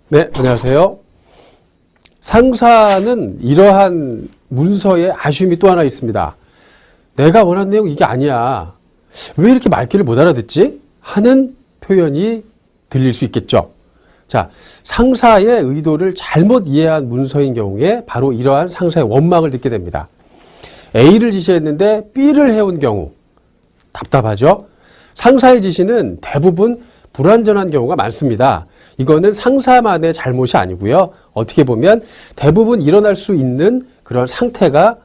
네, 안녕하세요. 상사는 이러한 문서에 아쉬움이 또 하나 있습니다. 내가 원하는 내용 이게 아니야. 왜 이렇게 말귀를 못 알아듣지? 하는 표현이 들릴 수 있겠죠. 자, 상사의 의도를 잘못 이해한 문서인 경우에 바로 이러한 상사의 원망을 듣게 됩니다. A를 지시했는데 B를 해온 경우 답답하죠? 상사의 지시는 대부분 불완전한 경우가 많습니다. 이거는 상사만의 잘못이 아니고요. 어떻게 보면 대부분 일어날 수 있는 그런 상태가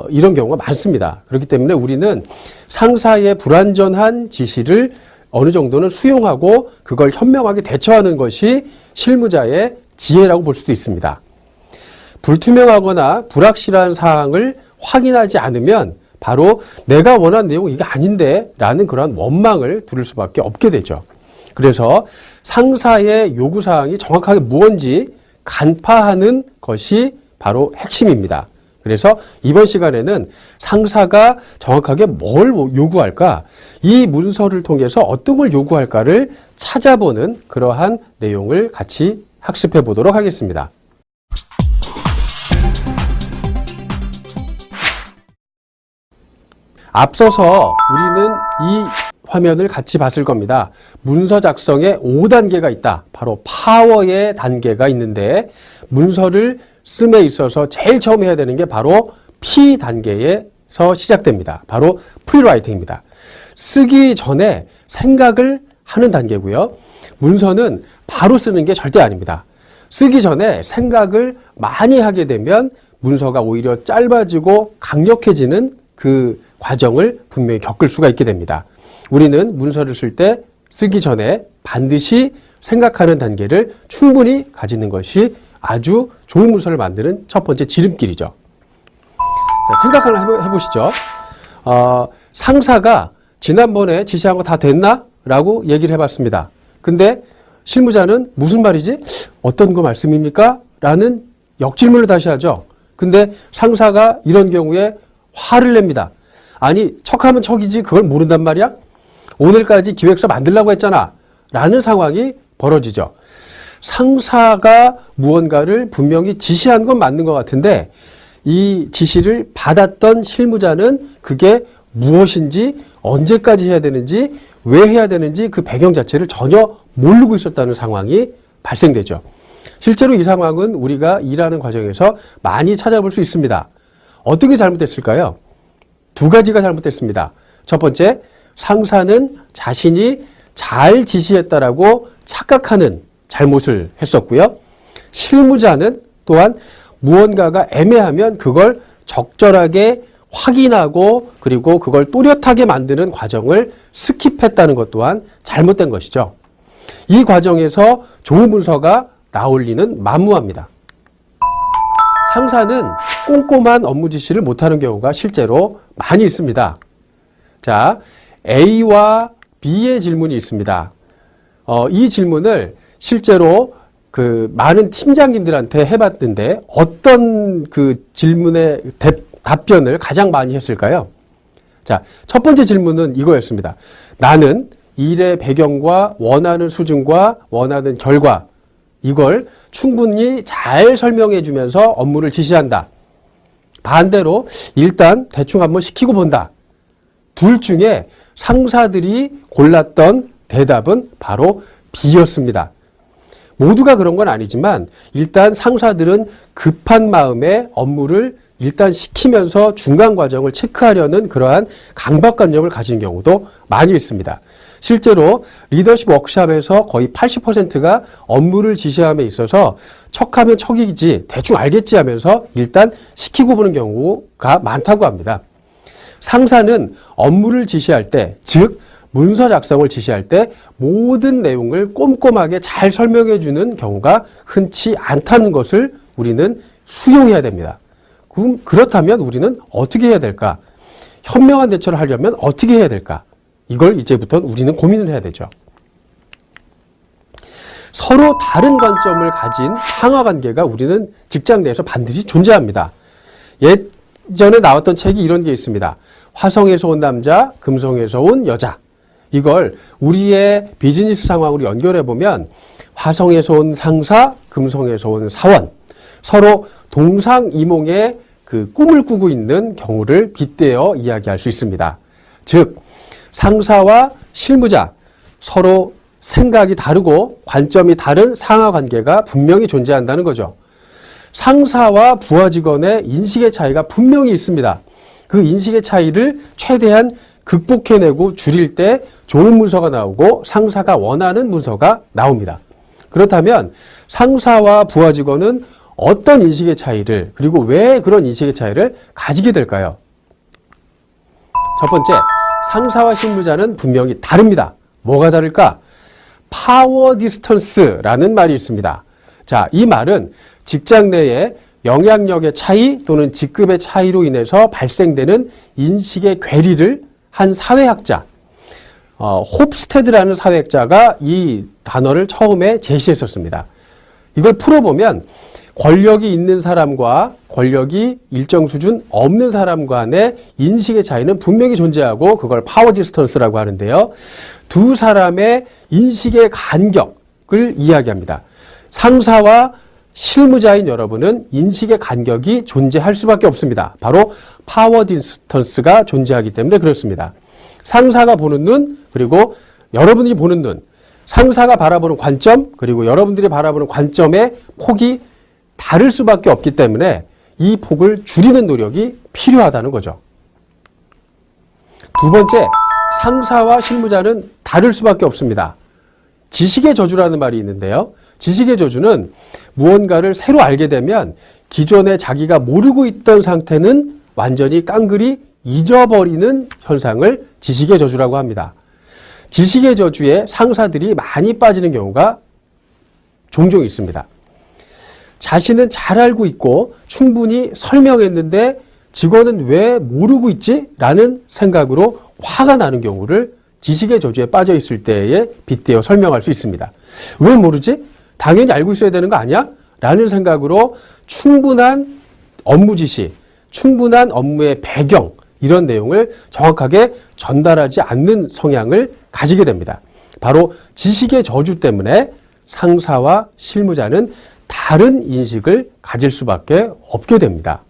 이런 경우가 많습니다. 그렇기 때문에 우리는 상사의 불완전한 지시를 어느 정도는 수용하고 그걸 현명하게 대처하는 것이 실무자의 지혜라고 볼 수도 있습니다. 불투명하거나 불확실한 사항을 확인하지 않으면 바로 내가 원하는 내용이 이게 아닌데 라는 그런 원망을 들을 수밖에 없게 되죠. 그래서 상사의 요구사항이 정확하게 무엇인지 간파하는 것이 바로 핵심입니다. 그래서 이번 시간에는 상사가 정확하게 뭘 요구할까, 이 문서를 통해서 어떤 걸 요구할까를 찾아보는 그러한 내용을 같이 학습해 보도록 하겠습니다. 앞서서 우리는 이 화면을 같이 봤을 겁니다. 문서 작성에 5단계가 있다. 바로 파워의 단계가 있는데 문서를 씀에 있어서 제일 처음 해야 되는 게 바로 P 단계에서 시작됩니다. 바로 프리라이팅입니다. 쓰기 전에 생각을 하는 단계고요. 문서는 바로 쓰는 게 절대 아닙니다. 쓰기 전에 생각을 많이 하게 되면 문서가 오히려 짧아지고 강력해지는 그 과정을 분명히 겪을 수가 있게 됩니다. 우리는 문서를 쓸 때 쓰기 전에 반드시 생각하는 단계를 충분히 가지는 것이 아주 좋은 문서를 만드는 첫 번째 지름길이죠. 자, 생각을 해보시죠. 상사가 지난번에 지시한 거 다 됐나? 라고 얘기를 해봤습니다. 근데 실무자는 무슨 말이지? 어떤 거 말씀입니까? 라는 역질문을 다시 하죠. 근데 상사가 이런 경우에 화를 냅니다. 아니, 척하면 척이지 그걸 모른단 말이야? 오늘까지 기획서 만들라고 했잖아. 라는 상황이 벌어지죠. 상사가 무언가를 분명히 지시한 건 맞는 것 같은데 이 지시를 받았던 실무자는 그게 무엇인지, 언제까지 해야 되는지, 왜 해야 되는지 그 배경 자체를 전혀 모르고 있었다는 상황이 발생되죠. 실제로 이 상황은 우리가 일하는 과정에서 많이 찾아볼 수 있습니다. 어떻게 잘못됐을까요? 두 가지가 잘못됐습니다. 첫 번째, 상사는 자신이 잘 지시했다라고 착각하는 잘못을 했었고요. 실무자는 또한 무언가가 애매하면 그걸 적절하게 확인하고 그리고 그걸 또렷하게 만드는 과정을 스킵했다는 것 또한 잘못된 것이죠. 이 과정에서 좋은 문서가 나올 리는 만무합니다. 상사는 꼼꼼한 업무 지시를 못하는 경우가 실제로 많이 있습니다. 자, A와 B의 질문이 있습니다. 이 질문을 실제로 그 많은 팀장님들한테 해봤는데 어떤 그 질문의 답변을 가장 많이 했을까요? 자, 첫 번째 질문은 이거였습니다. 나는 일의 배경과 원하는 수준과 원하는 결과 이걸 충분히 잘 설명해 주면서 업무를 지시한다. 반대로 일단 대충 한번 시키고 본다. 둘 중에 상사들이 골랐던 대답은 바로 B였습니다. 모두가 그런 건 아니지만 일단 상사들은 급한 마음에 업무를 일단 시키면서 중간 과정을 체크하려는 그러한 강박관념을 가진 경우도 많이 있습니다. 실제로 리더십 워크숍에서 거의 80%가 업무를 지시함에 있어서 척하면 척이지 대충 알겠지 하면서 일단 시키고 보는 경우가 많다고 합니다. 상사는 업무를 지시할 때, 즉 문서 작성을 지시할 때 모든 내용을 꼼꼼하게 잘 설명해 주는 경우가 흔치 않다는 것을 우리는 수용해야 됩니다. 그럼 그렇다면 우리는 어떻게 해야 될까? 현명한 대처를 하려면 어떻게 해야 될까? 이걸 이제부터 우리는 고민을 해야 되죠. 서로 다른 관점을 가진 상하관계가 우리는 직장 내에서 반드시 존재합니다. 예전에 나왔던 책이 이런 게 있습니다. 화성에서 온 남자, 금성에서 온 여자. 이걸 우리의 비즈니스 상황으로 연결해 보면 화성에서 온 상사, 금성에서 온 사원, 서로 동상이몽의 그 꿈을 꾸고 있는 경우를 빗대어 이야기할 수 있습니다. 즉, 상사와 실무자, 서로 생각이 다르고 관점이 다른 상하 관계가 분명히 존재한다는 거죠. 상사와 부하 직원의 인식의 차이가 분명히 있습니다. 그 인식의 차이를 최대한 극복해내고 줄일 때 좋은 문서가 나오고 상사가 원하는 문서가 나옵니다. 그렇다면 상사와 부하 직원은 어떤 인식의 차이를, 그리고 왜 그런 인식의 차이를 가지게 될까요? 첫 번째, 상사와 실무자는 분명히 다릅니다. 뭐가 다를까? 파워 디스턴스라는 말이 있습니다. 자, 이 말은 직장 내에 영향력의 차이 또는 직급의 차이로 인해서 발생되는 인식의 괴리를 한 사회학자, 홉스테드라는 사회학자가 이 단어를 처음에 제시했었습니다. 이걸 풀어보면 권력이 있는 사람과 권력이 일정 수준 없는 사람 간의 인식의 차이는 분명히 존재하고 그걸 파워 디스턴스라고 하는데요. 두 사람의 인식의 간격을 이야기합니다. 상사와 실무자인 여러분은 인식의 간격이 존재할 수밖에 없습니다. 바로 파워 디스턴스가 존재하기 때문에 그렇습니다. 상사가 보는 눈, 그리고 여러분이 보는 눈, 상사가 바라보는 관점, 그리고 여러분들이 바라보는 관점의 폭이 다를 수밖에 없기 때문에 이 폭을 줄이는 노력이 필요하다는 거죠. 두 번째, 상사와 실무자는 다를 수밖에 없습니다. 지식의 저주라는 말이 있는데요. 지식의 저주는 무언가를 새로 알게 되면 기존에 자기가 모르고 있던 상태는 완전히 깡그리 잊어버리는 현상을 지식의 저주라고 합니다. 지식의 저주에 상사들이 많이 빠지는 경우가 종종 있습니다. 자신은 잘 알고 있고 충분히 설명했는데 직원은 왜 모르고 있지? 라는 생각으로 화가 나는 경우를 지식의 저주에 빠져 있을 때에 빗대어 설명할 수 있습니다. 왜 모르지? 당연히 알고 있어야 되는 거 아니야? 라는 생각으로 충분한 업무 지시, 충분한 업무의 배경, 이런 내용을 정확하게 전달하지 않는 성향을 가지게 됩니다. 바로 지식의 저주 때문에 상사와 실무자는 다른 인식을 가질 수밖에 없게 됩니다.